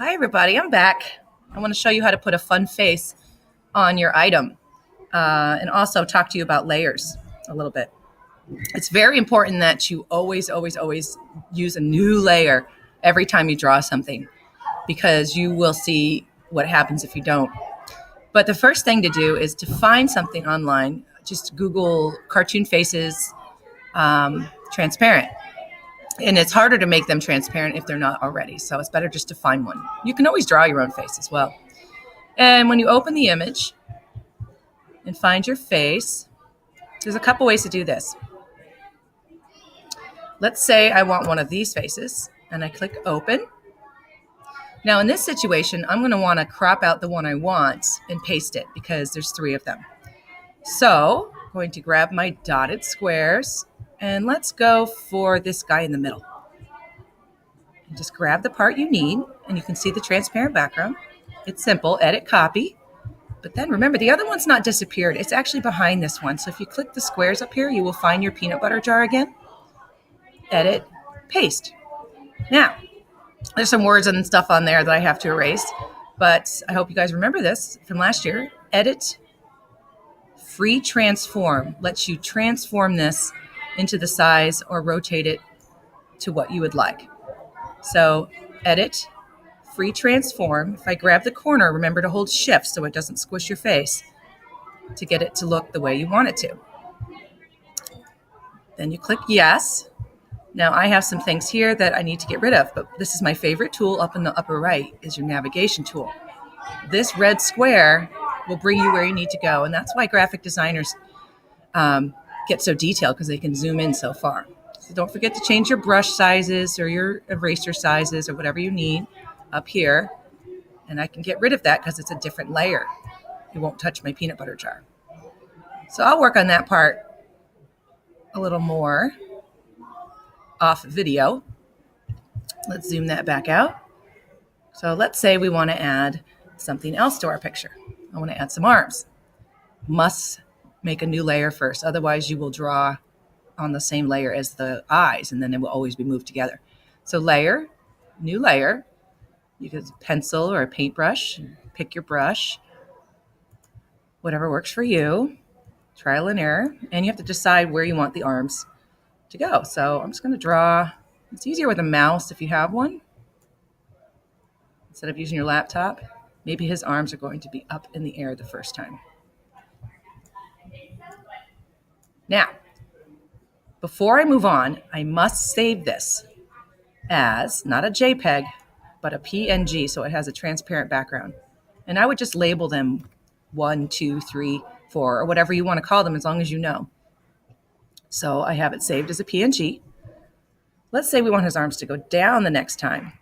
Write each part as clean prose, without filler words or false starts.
Hi everybody, I'm back. I want to show you how to put a fun face on your item and also talk to you about layers a little bit. It's very important that you always use a new layer every time you draw something because you will see what happens if you don't. But the first thing to do is to find something online. Just Google cartoon faces transparent. And it's harder to make them transparent if they're not already. So it's better just to find one. You can always draw your own face as well. And when you open the image and find your face, there's a couple ways to do this. Let's say I want one of these faces and I click open. Now in this situation, I'm going to want to crop out the one I want and paste it because there's 3 of them. So I'm going to grab my dotted squares and let's go for this guy in the middle. And just grab the part you need and you can see the transparent background. It's simple, edit, copy. But then remember, the other one's not disappeared. It's actually behind this one. So if you click the squares up here, you will find your peanut butter jar again. Edit, paste. Now, there's some words and stuff on there that I have to erase, but I hope you guys remember this from last year. Edit, free transform lets you transform this into the size or rotate it to what you would like. So edit, free transform. If I grab the corner, remember to hold shift so it doesn't squish your face to get it to look the way you want it to. Then you click yes. Now I have some things here that I need to get rid of, but this is my favorite tool up in the upper right is your navigation tool. This red square will bring you where you need to go, and that's why graphic designers get so detailed because they can zoom in so far. So don't forget to change your brush sizes or your eraser sizes or whatever you need up here. And I can get rid of that because it's a different layer. It won't touch my peanut butter jar. So I'll work on that part a little more off video. Let's zoom that back out. So let's say we want to add something else to our picture. I want to add some arms. Must make a new layer first. Otherwise you will draw on the same layer as the eyes and then it will always be moved together. So layer, new layer. You can use a pencil or a paintbrush. Pick your brush. Whatever works for you. Trial and error. And you have to decide where you want the arms to go. So I'm just going to draw. It's easier with a mouse if you have one. Instead of using your laptop. Maybe his arms are going to be up in the air the first time. Now, before I move on, I must save this as not a JPEG, but a PNG, so it has a transparent background. And I would just label them 1, 2, 3, 4, or whatever you want to call them as long as you know. So I have it saved as a PNG. Let's say we want his arms to go down the next time.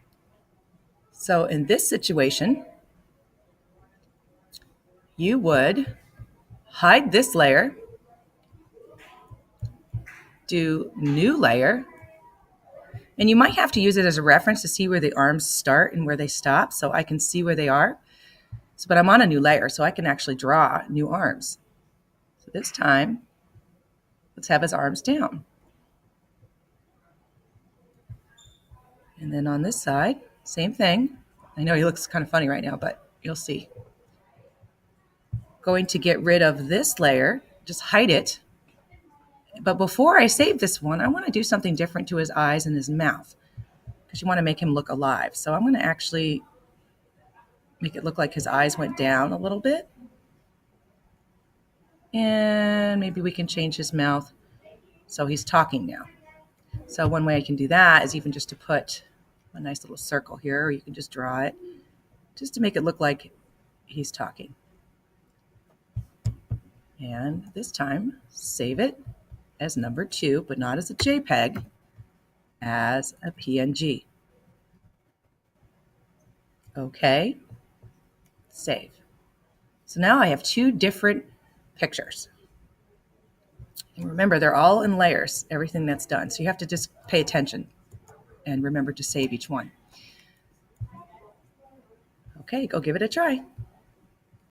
So in this situation, you would hide this layer, do new layer, and you might have to use it as a reference to see where the arms start and where they stop so I can see where they are. But I'm on a new layer, so I can actually draw new arms. So this time, let's have his arms down. And then on this side, same thing. I know he looks kind of funny right now, but you'll see. Going to get rid of this layer, just hide it. But before I save this one, I want to do something different to his eyes and his mouth because you want to make him look alive. So I'm going to actually make it look like his eyes went down a little bit. And maybe we can change his mouth so he's talking now. So one way I can do that is even just to put a nice little circle here, or you can just draw it just to make it look like he's talking. And this time, save it as number 2, but not as a JPEG, as a PNG. Okay, save. So now I have 2 different pictures. And remember, they're all in layers, everything that's done. So you have to just pay attention and remember to save each one. Okay, go give it a try.